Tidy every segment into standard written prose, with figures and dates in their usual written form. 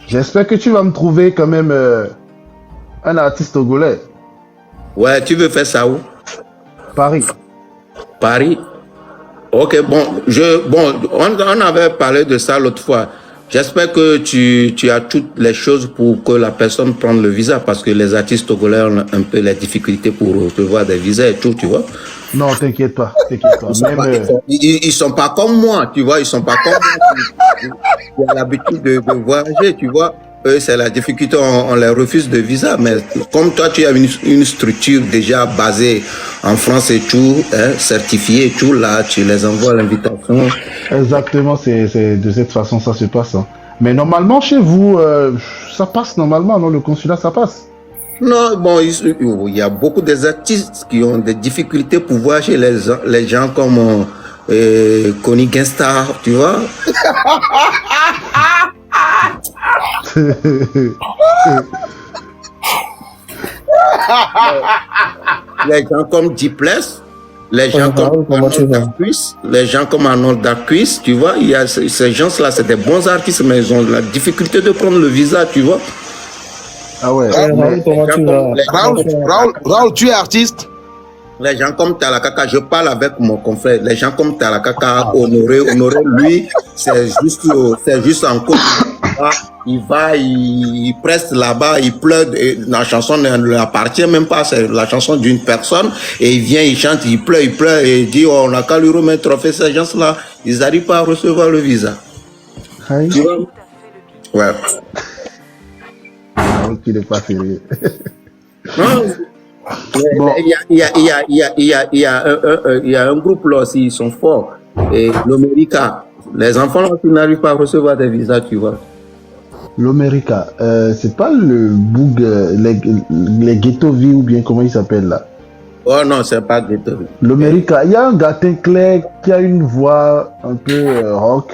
J'espère que tu vas me trouver quand même un artiste togolais. Ouais, tu veux faire ça où? Paris. Paris? Ok, on avait parlé de ça l'autre fois. J'espère que tu as toutes les choses pour que la personne prenne le visa parce que les artistes togolais ont un peu les difficultés pour recevoir des visas et tout, tu vois. Non, t'inquiète pas, t'inquiète pas. Même, Ils sont pas comme moi, tu vois, ils sont pas comme moi qui ont l'habitude de voyager, tu vois. Eux, c'est la difficulté, on les refuse de visa, mais comme toi, tu as une structure déjà basée en France et tout, hein, certifiée et tout, là, tu les envoies l'invitation. exactement, c'est de cette façon ça se passe, hein. Mais normalement, chez vous, ça passe normalement, non? Le consulat, ça passe. Non, bon, il y a beaucoup des artistes qui ont des difficultés pour voyager, les gens comme Connie Genstar, tu vois. Les gens comme Dipless, les gens comme Arnold Darquis, les gens comme Arnold Darquis, tu vois, il y a ces gens-là, c'est des bons artistes, mais ils ont la difficulté de prendre le visa, tu vois. Ah ouais. Raoul, comment tu vas? Raoul, tu es artiste? Les gens comme Talakaka, je parle avec mon confrère, les gens comme Talakaka, Honoré, lui, c'est juste en Côte d'Ivoire. Il va, il presse là-bas, il pleure, et la chanson ne lui appartient même pas, c'est la chanson d'une personne, et il vient, il chante, il pleure, et il dit, oh, on n'a qu'à lui remettre trophée, ces gens-là, ils n'arrivent pas à recevoir le visa. Aïe. Tu vois? Ouais. Non, tu n'es pas sérieux. Non. Bon. Il y a un groupe là aussi, ils sont forts. Et l'América, les enfants là, qui n'arrivent pas à recevoir des visas, tu vois. L'Omerica, c'est pas le boug, les ghetto vie ou bien comment il s'appelle là? Oh non, c'est pas ghetto. L'Omerica, il y a un gâteau clair qui a une voix un peu rock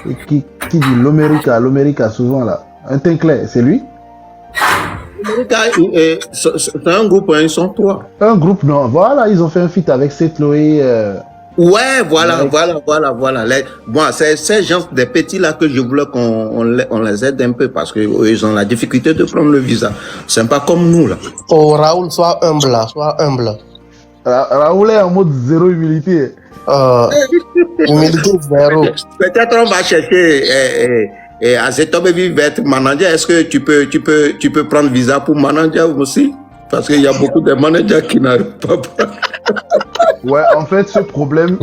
et qui dit l'Omerica souvent là. Un teint clair, c'est lui? C'est un groupe, hein, ils sont trois. Un groupe, non. Voilà, ils ont fait un feat avec Seth Loé. Ouais, voilà. Bon, c'est ces gens, des petits là que je voulais qu'on les aide un peu parce que ils ont la difficulté de prendre le visa. C'est pas comme nous là. Oh, Raoul, sois humble, là, sois humble. Raoul est en mode zéro humilité. Humilité zéro. Peut-être on va chercher Azetobe va être manager. Est-ce que tu peux prendre visa pour manager aussi? Parce qu'il y a beaucoup de managers qui n'arrivent pas. Ouais, en fait, ce problème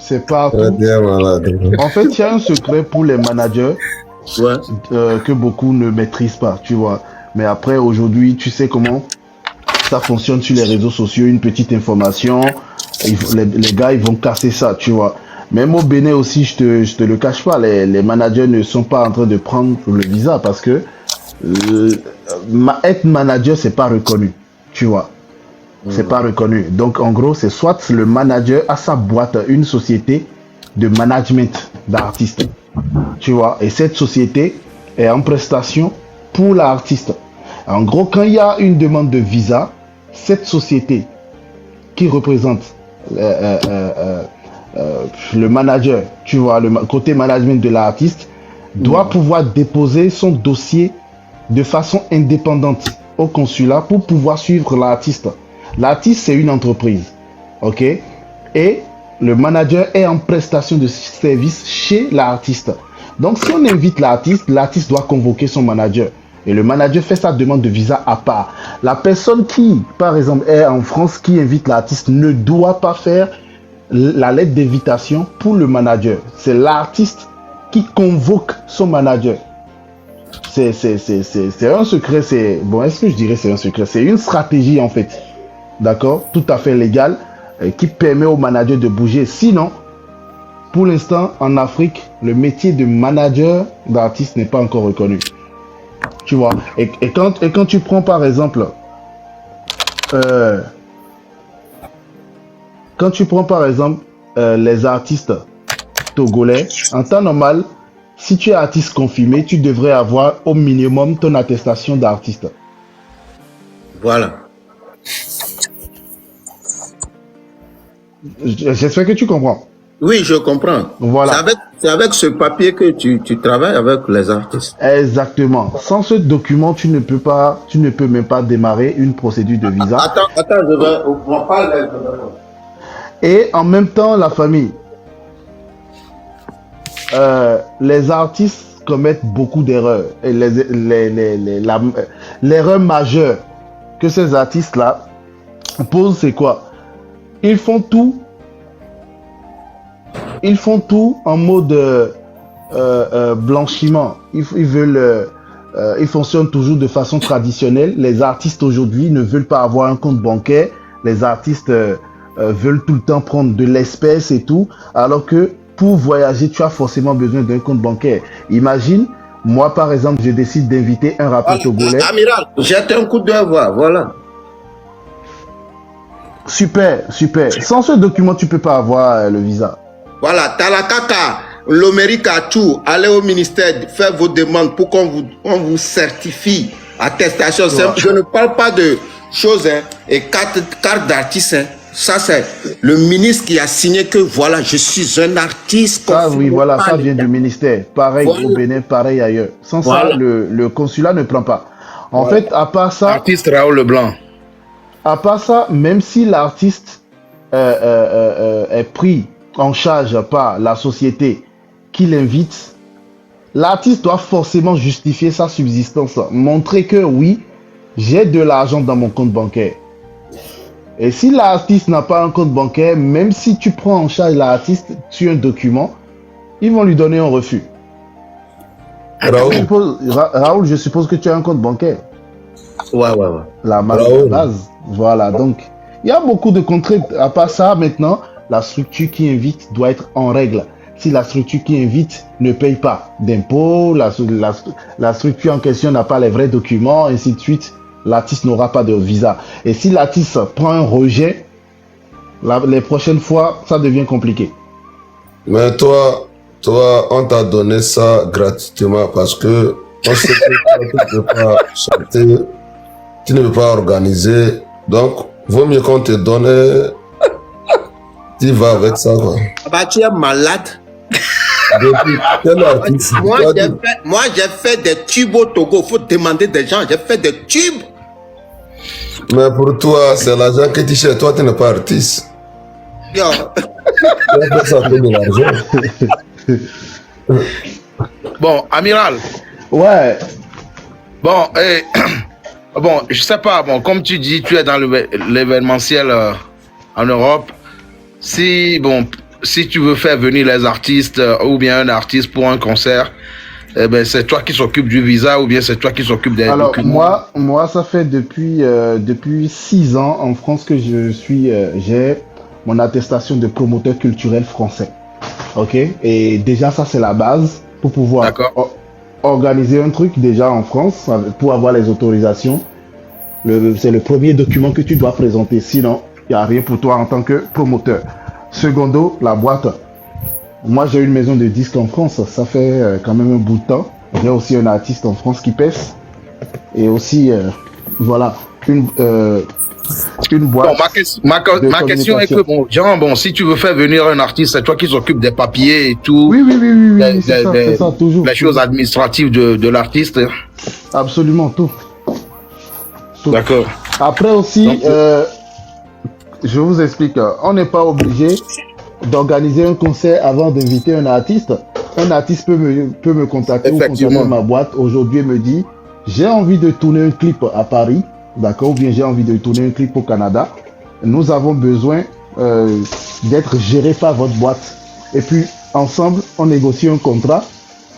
c'est pas. En fait, il y a un secret pour les managers que beaucoup ne maîtrisent pas, tu vois. Mais après, aujourd'hui, tu sais comment ça fonctionne sur les réseaux sociaux, une petite information, les gars, ils vont casser ça, tu vois. Même au Bénin aussi, je te le cache pas, les managers ne sont pas en train de prendre le visa parce que être manager, c'est pas reconnu, tu vois. C'est pas reconnu. Donc, en gros, c'est soit le manager a sa boîte, une société de management d'artistes, tu vois. Et cette société est en prestation pour l'artiste. En gros, quand il y a une demande de visa, cette société qui représente le manager, tu vois, le côté management de l'artiste, doit pouvoir déposer son dossier de façon indépendante au consulat pour pouvoir suivre l'artiste. L'artiste, c'est une entreprise, ok? Et le manager est en prestation de service chez l'artiste. Donc, si on invite l'artiste, l'artiste doit convoquer son manager. Et le manager fait sa demande de visa à part. La personne qui, par exemple, est en France, qui invite l'artiste, ne doit pas faire la lettre d'invitation pour le manager. C'est l'artiste qui convoque son manager. C'est un secret, bon, est-ce que je dirais c'est un secret? C'est une stratégie en fait, d'accord? Tout à fait légale, qui permet au manager de bouger. Sinon, pour l'instant, en Afrique, le métier de manager d'artiste n'est pas encore reconnu. Tu vois? Et quand tu prends par exemple, les artistes togolais, en temps normal, si tu es artiste confirmé, tu devrais avoir au minimum ton attestation d'artiste. Voilà. J'espère que tu comprends. Oui, je comprends. Voilà. C'est avec ce papier que tu travailles avec les artistes. Exactement. Sans ce document, tu ne peux même pas démarrer une procédure de visa. Attends, on parle. Et en même temps, la famille. Les artistes commettent beaucoup d'erreurs. Et l'erreur majeure que ces artistes-là posent, c'est quoi? Ils font tout en mode blanchiment. Ils fonctionnent toujours de façon traditionnelle. Les artistes aujourd'hui ne veulent pas avoir un compte bancaire. Les artistes veulent tout le temps prendre de l'espèce et tout, alors que pour voyager, tu as forcément besoin d'un compte bancaire. Imagine, moi par exemple, je décide d'inviter un rappeur togolais. Amiral, jette un coup d'œil, voilà. Super. Sans ce document, tu peux pas avoir le visa. Voilà, Talakaka, l'Amérique a tout. Allez au ministère, faites vos demandes pour qu'on vous certifie. Attestation. Ouais. Je ne parle pas de choses, hein, et carte d'artiste. Hein. Ça, c'est le ministre qui a signé que voilà, je suis un artiste. Ça, oui, voilà, ça vient du ministère. Pareil au Bénin, pareil ailleurs. Sans ça, le consulat ne prend pas. En fait, à part ça... Artiste Raoul Leblanc. À part ça, même si l'artiste est pris en charge par la société qui l'invite, l'artiste doit forcément justifier sa subsistance. Montrer que oui, j'ai de l'argent dans mon compte bancaire. Et si l'artiste n'a pas un compte bancaire, même si tu prends en charge l'artiste sur un document, ils vont lui donner un refus. Raoul, je suppose que tu as un compte bancaire. Ouais. La base. Voilà, donc il y a beaucoup de contraintes. À part ça, maintenant, la structure qui invite doit être en règle. Si la structure qui invite ne paye pas d'impôts, la structure en question n'a pas les vrais documents, ainsi de suite, l'artiste n'aura pas de visa. Et si l'artiste prend un rejet, les prochaines fois, ça devient compliqué. Mais toi, on t'a donné ça gratuitement parce que on sait que tu ne peux pas chanter, tu ne peux pas organiser. Donc, vaut mieux qu'on te donne. Tu vas avec ça, quoi. Bah, tu es malade. Depuis quel artiste? Moi, j'ai fait des tubes au Togo. Il faut demander des gens. J'ai fait des tubes. Mais pour toi, c'est l'argent que tu cherches. Toi, tu n'es pas artiste. Yo. Tu as fait ça pour de l'argent. Bon, Amiral. Ouais. Bon, bon, je sais pas, bon, comme tu dis, tu es dans l'événementiel en Europe. Si tu veux faire venir les artistes ou bien un artiste pour un concert, eh ben, c'est toi qui s'occupe du visa ou bien c'est toi qui s'occupe des documents? Moi, ça fait depuis 6 ans en France que j'ai mon attestation de promoteur culturel français. Ok? Et déjà, ça, c'est la base pour pouvoir organiser un truc déjà en France pour avoir les autorisations. C'est le premier document que tu dois présenter. Sinon, il n'y a rien pour toi en tant que promoteur. Secondo, la boîte. Moi, j'ai une maison de disques en France. Ça fait quand même un bout de temps. J'ai aussi un artiste en France qui pèse. Et aussi, voilà, une boîte. Bon, ma question est que, si tu veux faire venir un artiste, c'est toi qui s'occupe des papiers et tout. Oui, c'est ça, toujours. Les choses administratives de l'artiste. Absolument, tout. D'accord. Après aussi, je vous explique, on n'est pas obligé d'organiser un concert avant d'inviter un artiste. Un artiste peut me contacter ou contacter ma boîte aujourd'hui et me dit j'ai envie de tourner un clip à Paris, d'accord, ou bien j'ai envie de tourner un clip au Canada. Nous avons besoin d'être géré par votre boîte. Et puis ensemble, on négocie un contrat.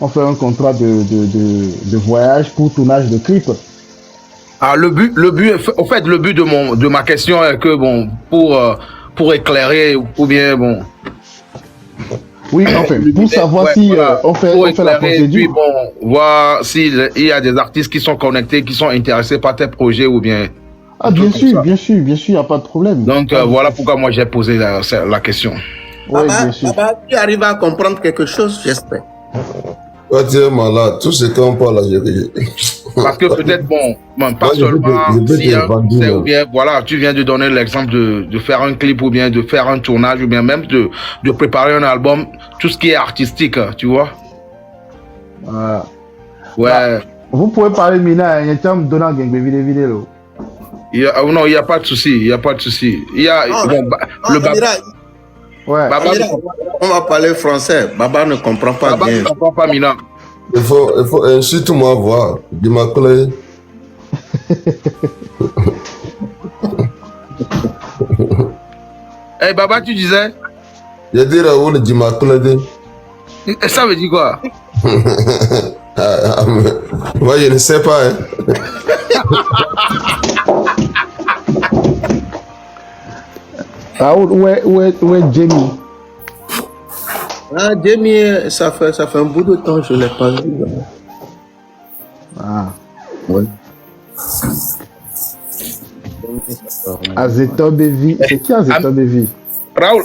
On fait un contrat de voyage pour tournage de clip. Ah, le but de ma question est que pour éclairer ou bien Oui, enfin, pour savoir si on fait la procédure. Puis voir s'il y a des artistes qui sont connectés, qui sont intéressés par tes projets ou bien. Ah, bien sûr, il n'y a pas de problème. Donc voilà pourquoi moi j'ai posé la question. Oui, bien sûr. Papa, tu arrives à comprendre quelque chose, j'espère. Toi, tu es malade. Tout ce qu'on parle là, Parce que peut-être, bon, pas Moi, seulement je peux si te vendre, c'est ou bien, voilà, tu viens de donner l'exemple de faire un clip ou bien de faire un tournage ou bien même de préparer un album, tout ce qui est artistique, tu vois. Voilà. Ouais. Vous pouvez parler de Mina, il y a un temps donnant vidéo. Non, il n'y a pas de souci, il n'y a pas de souci. Il y a Non, bon, le Baba, Amira, Ouais. Baba, Amira, on va parler français. Baba ne comprend pas Baba bien. ne comprend pas Mina. Il faut insulte-moi voir. Dis-moi, Eh, Baba, tu disais? je dis Raoul, dis-moi, Ça veut dire quoi? moi, je ne sais pas. Hein. Raoul, où est Jamie? Ah, Jamie, ça fait un bout de temps que je ne l'ai pas vu. Ah. Ouais. Azeto Bevi. C'est qui Azeto Bevi? Raoul,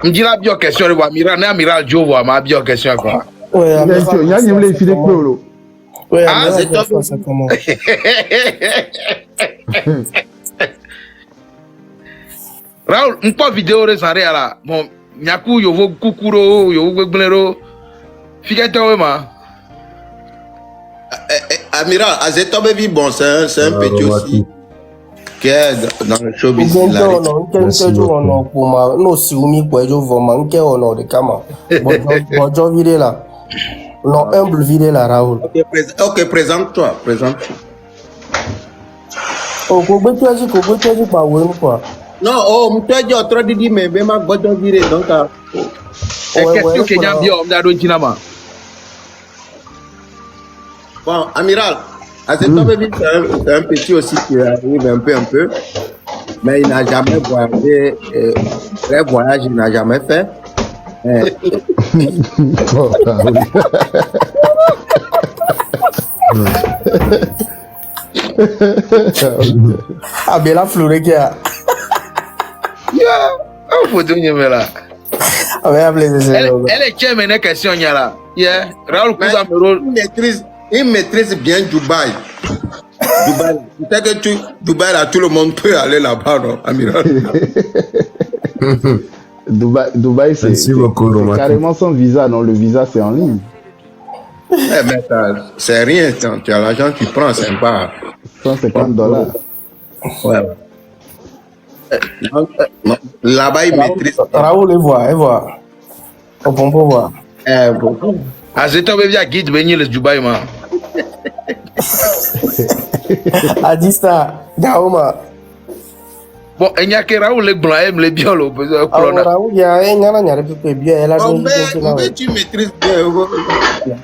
me dis la bio question, le Amiral, Amiral Joe, ma bio question, quoi. Ouais, Il y a une fille de Polo. Ouais, Ah, c'est toi, ça comment? Raoul, une fois vidéo récente là, bon, nyaku yovo kukuro, yovo gbegbelero, figure-toi, ma. Amiral, Azeto Baby, bon, c'est un petit aussi qui est dans le show Nke business. ono nke jo ono kuma no si umi kwa jo voma nke ono de kama bojo vide la no humble vide la Raoul Ok, présente-toi, présente-toi. o ko gbe tu pa wo ni kwa Non, oh, je suis trop dit, mais je vais virer. Donc, Question que n'y a bien, on a d'autres dinama. bon, Amiral, Azeto Baby, c'est un petit aussi qui arrive un peu. Mais il n'a jamais voyagé. Vrai voyage, il n'a jamais fait. Oh, Raoul. ah bela flore ki a Yeah, on faut donner là. ah mais appelez Elle est qui mais une question y a là. Yeah, Raoul Mais Kouza il maîtrise bien Dubaï. Tu sais que Dubaï, là, tout le monde peut aller là-bas, non, Amiral? Dubaï, c'est Merci beaucoup, Romain. carrément sans visa. Non, le visa, c'est en ligne. Eh, mais c'est rien, tu as l'argent, tu prends, c'est pas. $150. Ouais. Non, là-bas, il maîtrise. Raoul et voit on peut voir Bon. Azeto Baby a guide venir le Dubaï, man. Adista Gaoma Bon, il n'y a que Raoul les blancs aiment les biolos. Raoul ya ngana nyare pe bien elle a Oh, donc mais tu maîtrises bien.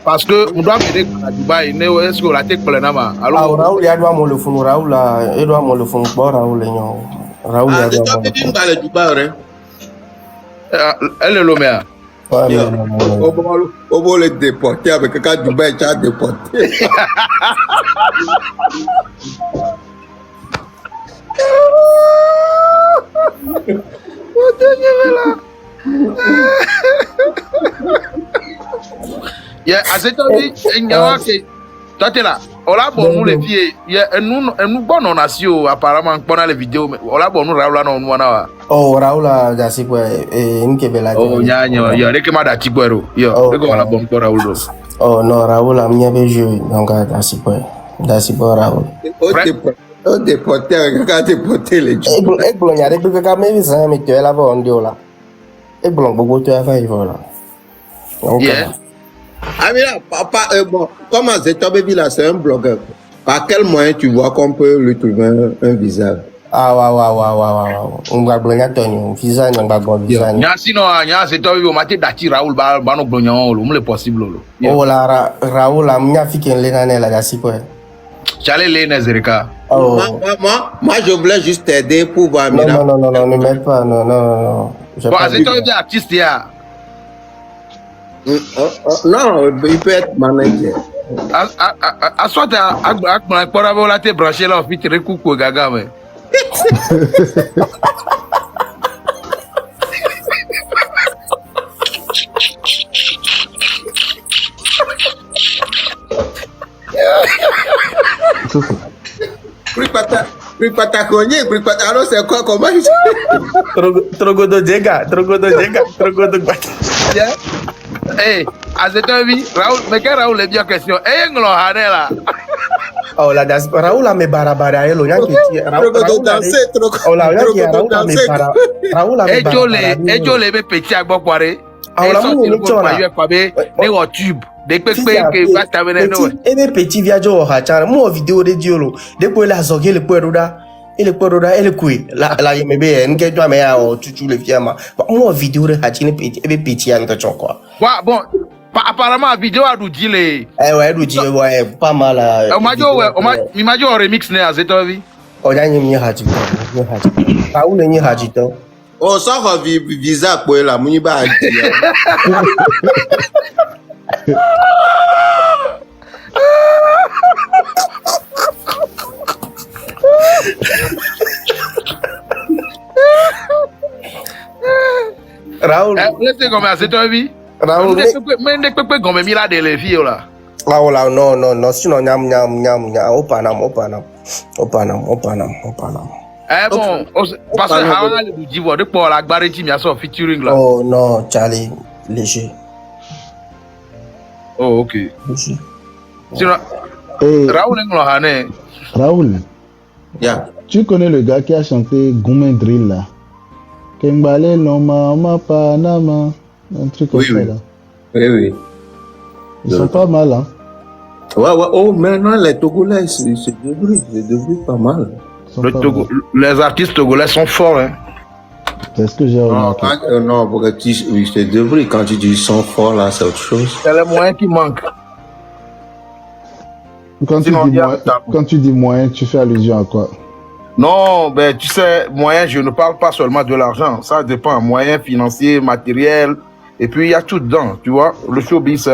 Parce que on doit venir à Dubaï, est-ce que la tête pleine ma. ah Alors, Raoul ya doit mo le funu Raoul la e doit mo le funu bo Raoul nyo Raoul ya Ah, c'est doit toi mo qui parles du bar, hein? elle est l'homme. ouais Au beau le déporter avec quelqu'un du Dubaï, tu as déporté. Yeah, Azeto Baby, il y a que toi t'es là. On l'a bon nous les filles. Nous bon on a su apparemment pendant les vidéos. On l'a bon nous Raoul là non nous na. oh Raoul la jasi kwa nke bela Oh nya yo reke ma da tigbero. Yo, reke on l'a bon pour Raoul. oh non Raoul a mia be jeu donc jasi kwa Raoul Au déporter avec quelqu'un déporté les gens. ek blon nyare pe ka me bisa mi to la ba ndio la ek blon gbogbo to ya fa ifo la donc Yeah. Ah, mais là, papa, bon, comme Azeto Baby, là, c'est un blogueur. Par quel moyen tu vois qu'on peut lui trouver un visa? ah wa on va blon ya to ni visa ni ba go visa ni Nya sino nya Azeto Baby o mate dati Raoul ba no glonyan lo, mo le possible lo. oh la Raoul a mia fiken le na ne la jasi kwa Chale le Nezerika. oh Moi, je voulais juste t'aider pour voir Amira. non ne mets pas non j'ai Bon, pas Azeto Baby artiste ya. Non, il peut être manager. A soit à pour avoir la tête branchée là, puis tirer coucou gaga mais. Souffle. Pripata Konye, Pripata, alors c'est quoi, comment il Trogodo Djega, Trogodo Bata. Hey, à cette heure, Raoul, mais quel Raoul est bien question? Eh, nous l'avons là. Oh la das Raoul a me barabara elo yanki Trogodo danser, oh la yanki Trogodo Raoul a me danser. bara Raoul a me barabara Et Joe les petits à Bokware. Ah, on l'a mis le au Nichola. Né au tube. Des pépés que va t'amener nous. Ebe petit viaggio au hachara mo vidéo de diolo de ko la zoge le poeroda ele poeroda ele kui la yemebe nke jwa me ya o chuchu le fiama mo vidéo de hachine petit ebe petit an to chokwa Ouais, bon, apparemment la vidéo a dit les. ouais du dire ouais pas mal On m'a dit un remix né à cette heure. o ya nyi hachi pa u le nyi hachi to Oh, ça va visa pour la muniba. Raoul Laissez comme à cette heure. Raoul Mais ne peut pas comme Mila de les filles là. Raoul non sinon nyam opanam Eh bon, parce que Hawa le dit voilà pour la Barenti mia so featuring là. oh non Charlie léger Oh OK. léger Sinon Et Raoul Nglohane. Raoul, Yeah. tu connais le gars qui a chanté Goumen Drill là? Kembale Loma Ma Panama. Un truc comme Oui, ça oui. là. Oui. Ils sont pas mal, hein? Ouais. Oh, maintenant, les Togolais, c'est devenu pas mal. Ils sont pas mal. Les artistes togolais sont forts hein. C'est ce que j'ai remarqué. Non, parce que c'est devenu, quand tu dis sont forts, là, c'est autre chose. C'est les moyens qui manquent. Quand tu dis moyen, tu fais allusion à quoi? Non, ben tu sais, moyens, je ne parle pas seulement de l'argent. Ça dépend, moyens financiers, matériels, et puis il y a tout dedans, tu vois. Le showbiz, c'est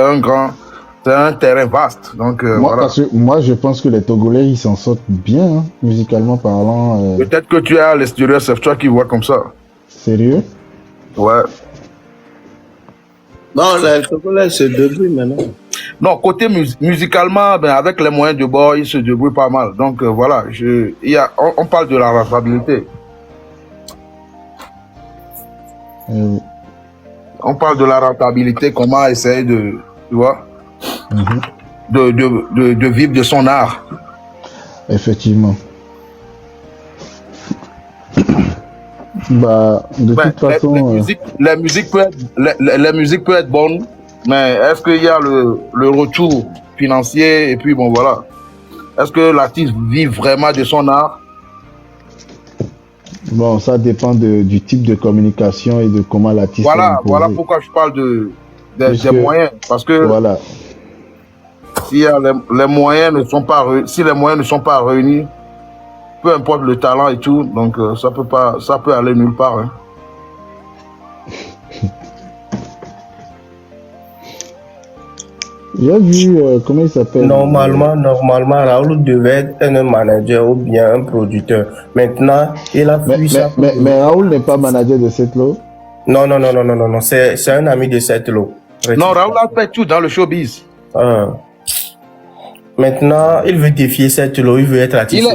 un terrain vaste. Donc voilà. Parce que moi, je pense que les Togolais, ils s'en sortent bien, hein, musicalement parlant. Peut-être que tu es à l'extérieur, c'est toi qui vois comme ça. Sérieux? Ouais. Non, les Togolais, c'est devenu maintenant. Non, côté musicalement, ben, avec les moyens de bord, ils se débrouillent pas mal. Donc voilà, on parle de la rentabilité. On parle de la rentabilité, comment essayer de, tu vois, de vivre de son art. Effectivement. Bah, de toute façon. La musique peut être bonne, mais est-ce qu'il y a le retour financier et puis bon voilà. Est-ce que l'artiste vit vraiment de son art? Bon, ça dépend du type de communication et de comment l'artiste. Voilà pourquoi je parle des moyens. Parce que voilà. Si les moyens ne sont pas réunis, peu importe le talent et tout, donc ça peut aller nulle part. Hein. J'ai vu, comment il s'appelle? Normalement, Raoul devait être un manager ou bien un producteur. Maintenant, il a fui ça. Mais Raoul n'est pas manager de Setlo? Non. C'est un ami de Setlo. Non, Raoul a fait tout dans le showbiz. Maintenant, il veut défier Setlo, il veut être artiste.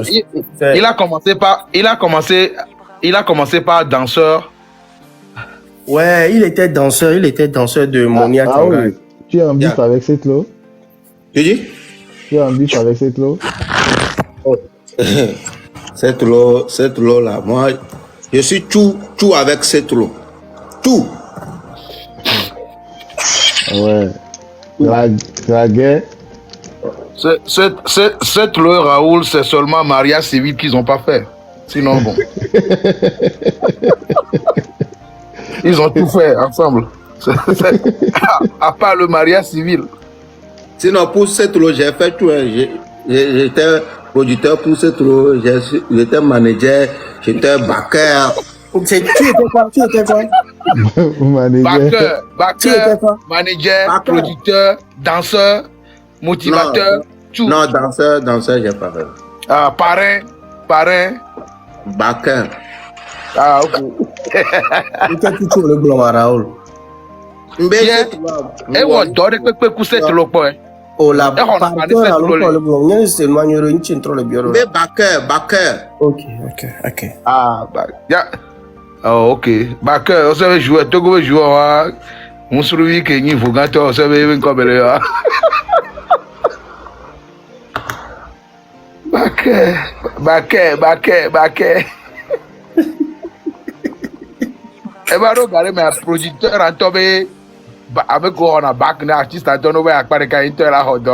Il a commencé par danseur. Ouais, il était danseur de Monia. Ah oui. Tu as un bif avec Setlo? Tu dis? Tu as un bif avec Setlo? Setlo là, moi, je suis tout avec Setlo. Tout. Ouais. La guerre. Setlo et Raoul, c'est seulement mariage civil qu'ils n'ont pas fait. Sinon, bon. Ils ont tout fait ensemble. À part le mariage civil. Sinon, pour Setlo, j'ai fait tout. J'étais producteur pour Setlo, j'étais manager, j'étais backer. Tu étais quoi? Backer, manager, producteur, danseur, motivateur, tout. Non, danseur, j'ai pas fait. Parrain. Backer. Ah, ok. Tu es le blanc à Raoul. Et on dort de quoi Setlo quoi. Oh, la on a partie, fait là, le- le bon, il y a c'est le manière, il y a trop le bureau. Mais Baker. Ok. Ah, bah, ya. Oh, ok. Bah, que, on savait jouer, tout comme jouer, on se retrouve que nous, vous gâtez, on savait même comme elle est. Baquet. Et bah, regardez, mais un producteur en tombé, avec quoi on a bac, un artiste en tombé, à part quand il te l'a rodé.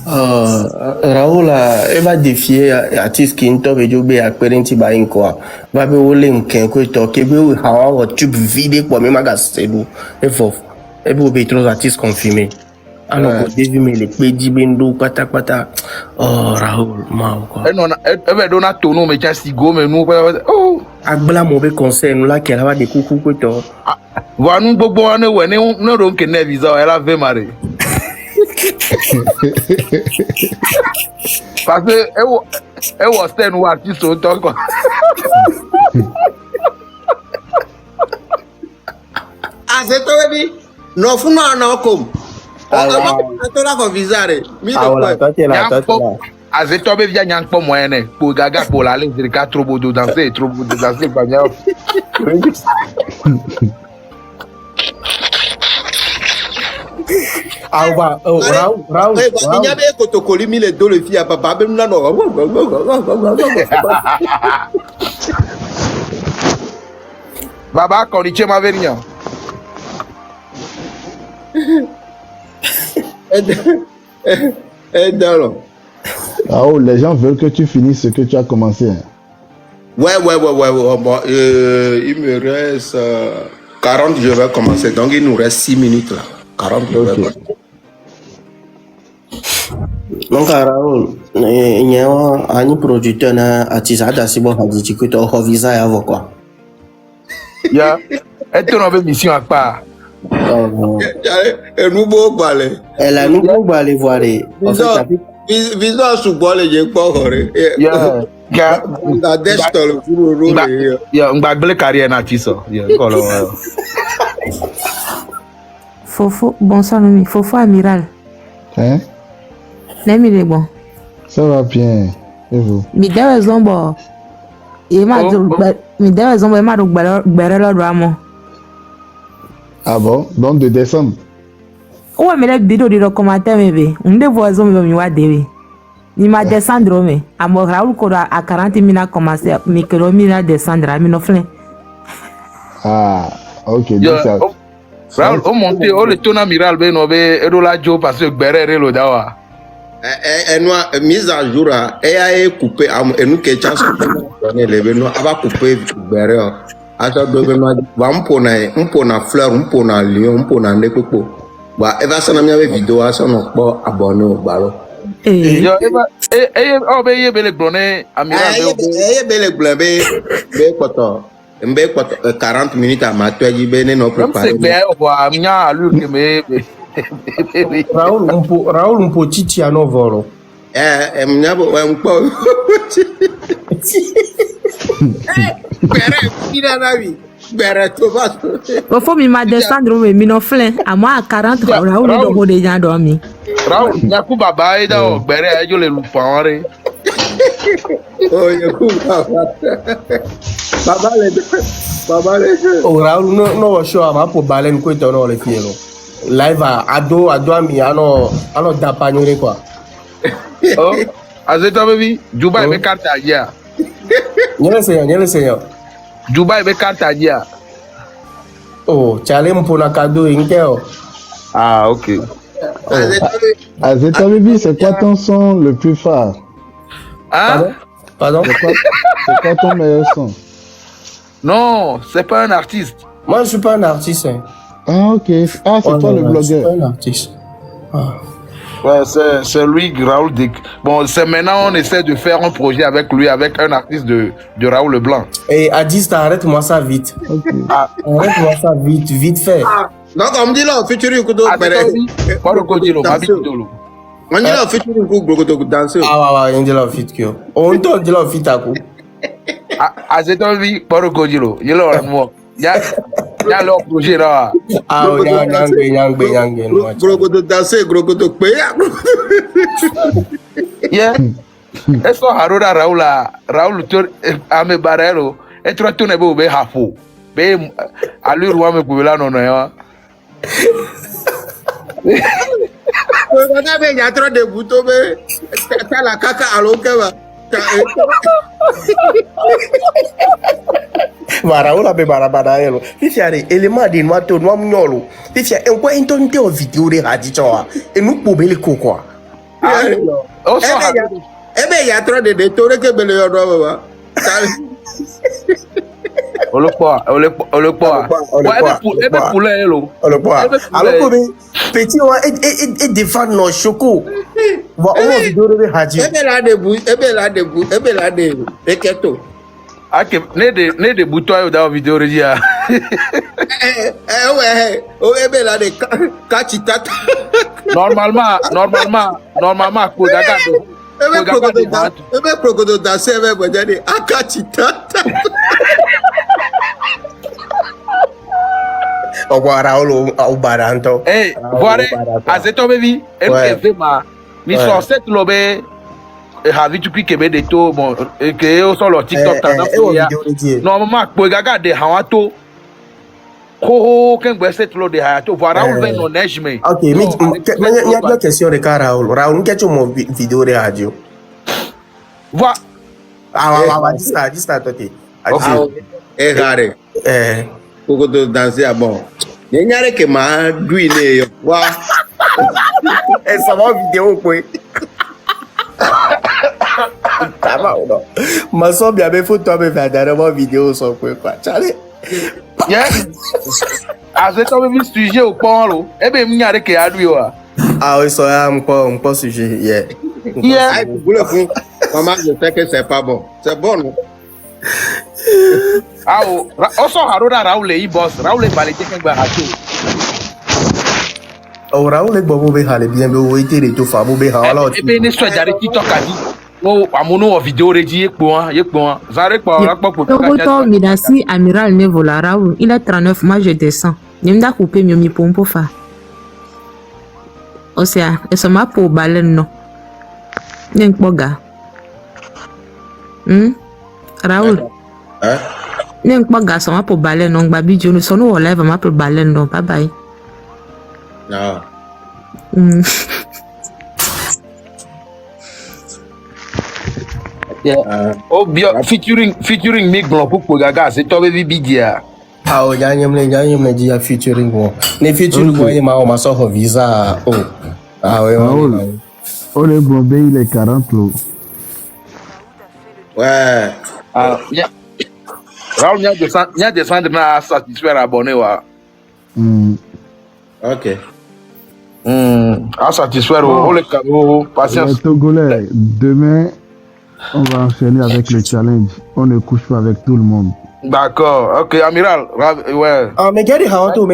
Raoul, il va défier artiste qui est un peu à Perenti Bain quoi. Va be wole mken ko to ke be hawa wa tube vide kwa me magase do. E faut be trop artiste confirmé. Alors go devi me le pe di bendo pata. Oh Raoul, ma quoi. Et non, elle va donner ton nom, mais tiens, si go, mais nous, oh. Agbla mauvais conseil nous là qu'elle va des coucou ko to. Voilà, nous, beaucoup, on est, on est donc nerveux, elle a fait marrer. Parce que elle was ten ou artiste au temps quoi. Ah, c'est toi, baby. Non, faut non, comme. On a un visa. Ah voilà, toi t'es là. Azeto be via nyang po moyenne pour gaga pour la ligne de 4 trop de danser pas bien. Ah bah Raoul. Il y avait un protocole, mis les deux les filles à papa, même là, non. Baba, quand il tient ma venir. Oh, les gens veulent que tu finisses ce que tu as commencé. Hein. Ouais. Bon, il me reste 40, je vais commencer. Donc, il nous reste 6 minutes là. 40, je vais commencer. Donc Raoul, il y a un producteur na artiste si bon hadji que to ho visa ya vo quoi. Ya, et tu n'avais mission à part. Et nous, bon, balai. Elle a nous va aller voir les. Visa sous bois, les gens pas horreur. Ya, La dèche dans le four. ya, on va belle carrière artiste. Ya, Fofo, bonsoir Nomi. Fofo amiral. Hein? Nemi le bon. Ça va bien. Et vous? Mi dewe zombo. Mi dewe zombo ema do gbere lo amo. Ah bon? Donc de décembre? Ouwe mi le bido di do commentaire mebe. Unde vo zombo mi wa dewe. Ni ma descendre me. Amo Raoul ko a 40 mina commencer mi kelo mi na descendre mi no flen. Ah, ok. Donc ya, ça... Raoul, on monte, on le tourne amiral ben no be erola jo parce que gbere lo dawa. Et nous, mise à jour, elle a coupé, et nous, qui chance donner les vénos, elle va couper derrière. Attends, on peut na fleur, on peut na lion, on peut na nekopo. Bah, elle va s'en amener avec vidéo, elle s'en pas abonné au ballon. Yo, oh, ben, il belle blonde, amiral. Elle belle blabé, 40 minutes à ma toile, il est non préparé. C'est bien, on va amener à lui que me. Raoul un po titi a no volo. Mnyabo, un po. Bere, ina na wi. Bere to ba. Fofo mi ma descendre mi no flen. Amo a 40 Raoul do ho de jan do mi. Raoul, yaku baba ida o gbere ajo le lu pan re. Oh, yaku baba. Baba le. Oh Raoul no show ama po balen ko to no le fiero. Live ado ami ano dapanyore quoi. Oh, azeta baby, Dubai be carte adia. Nyele señor. Dubai be carte adia. Oh, chale mpona cadeau inkeo. Ah, OK. Azeta Baby, c'est quoi ton son le plus phare? Hein? Pardon? C'est quoi ton meilleur son? Non, c'est pas un artiste. Moi, je suis pas un artiste. Hein. Ah, ok. Ah, c'est toi le Je suis blogueur. pas un artiste. Ah. Ouais, c'est lui, Raoul. Bon, c'est maintenant, on essaie de faire un projet avec lui, avec un artiste de Raoul Leblanc. Et Adis, arrête-moi ça vite. Ok. Arrête-moi ça vite fait. Donc, on me dit là, featuring Kudo. Pas le Kodilo, ma bite de l'eau. On dit là, featuring Kudo danser. Ah, ouais, on dit là, fit que. On dit là, fit à coup. Azeta baby, pas le Kodilo. Il est là, moi. Il y a leur projet là. Ah, nyangbe. Grogodo danser, grogodo payer. Yeah. Est-ce que Raoul, Ame Barrero, et tu retournes au Béhafo. Bé, à lui, roi, me pouvait là, non, non. Il y a trop de boutons, mais t'as la caca à l'eau. Raoul abe barabara yelo. Fifi are élément de noix to noix mnyolo. Fifi a enko intonte o vidéo de radicho. Et nous pouvons le quoi. Oh, ça. Eh bien, il y a trop de détours que me le doit. On le poids. Ouais, pour l'eau. On le poids. Alors, comme petit, et défendre nos chocos. On va vidéo de radio. Eh bien, là, et qu'est-ce que ne de boutons dans la vidéo de dia. Ouais, eh bien, là, des cachitata. Normalement, pour regarder. Eh bien, Progodo danser avec moi, j'ai dit, cachitata. On va Raoul au baranto. Eh, voilà, à cette baby, mais sur cette lobé, Ravi tu cliques de tout, bon, et que au sur le TikTok, normalement, pour regarder Hawato, qu'un cette lobé de Hawato, voilà, on va non neige, mais. Ok, mais il y a une question de Raoul. Raoul, qu'est-ce que mon vidéo de radio? Voilà. Ah, dis ça, ok. Eh, rare. Progodo danser à bon. Il y a que ma douille, wa. Et ça va vidéo, quoi. Ça va ou non? Ma soeur, bien, mais faut toi me faire dernièrement vidéo sur quoi. Charlie. Yes. À cette sujet au pont, eh bien, il y a que à lui. Ah oui, ça un peu sujet. Yeah. Maman, je sais que c'est pas bon. C'est bon, non? Ah, also Raoul est boss. Raoul est balé quelqu'un va rater. Oh, Raoul est bon, bien, mais été de tout faire, bien, alors. Et bien, ne soit jamais TikTok a dit. Oh, à mon vidéo rédigée, quoi, Zarek, Midasi, Amiral Nevola Raoul, il a 39, moi je descends. Nimda coupé mieux mi pompo fa. Osia, et ce m'a pour baleine, non. N'en boga. Raoul. Hein? N'en boga, ça m'a pour baleine, non, babi, je ne sonne au live, m'a pour baleine, non, bye bye. Non. Oh, bien, featuring Mick Blanc pour Gaga, c'est toi, baby Bidia. Ah, oh, me dit à featuring moi. Ne featuring moi, il m'a sorti un visa. Oh. Ah, oui, Raoul. Oh, le Bombay, il est 40 lots. Ouais. Ah, bien. Raoul, il y a descendu à satisfaire abonné, wa. Ok. À satisfaire le cadeau, patience. Les Togolais, demain, on va enchaîner avec le challenge. On ne couche pas avec tout le monde. D'accord, ok, amiral, ouais. Ah, mais regardez Hawato,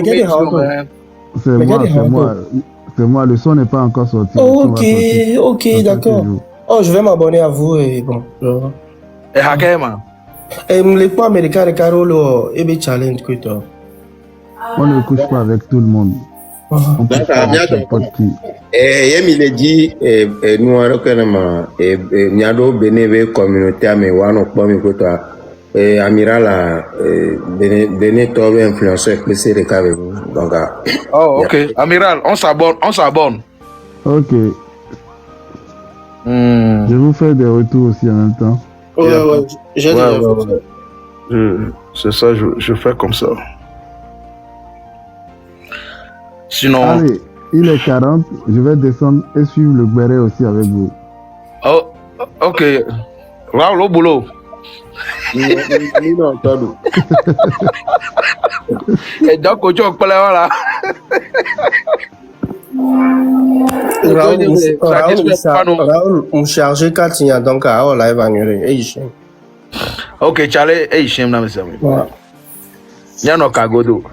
C'est moi, le son n'est pas encore sorti. Ok, d'accord. Oh, je vais m'abonner à vous et bon. Et Hakema. Et les points américains de Carolo, et bien challenge, quoi. On ne couche pas avec tout le monde. On couche pas avec n'importe qui. Et il a dit, nous avons une bénévole communauté, mais on a pas mis quoi. Amiral, Béné, toi, influenceur, que c'est le cas avec vous. Donc, oh, ok. Amiral, on s'abonne. Ok. Je vous fais des retours aussi en même temps. Ouais. C'est ça, je fais comme ça. Sinon. Allez, il est 40, je vais descendre et suivre le béret aussi avec vous. Oh, ok. Raoul, au boulot. Et donc, tu as parlé là. Raoul, on charge 4 signes donc à la live annuler. Ok, Charlie, hey, j'aime la maison. Il y a un cagodo.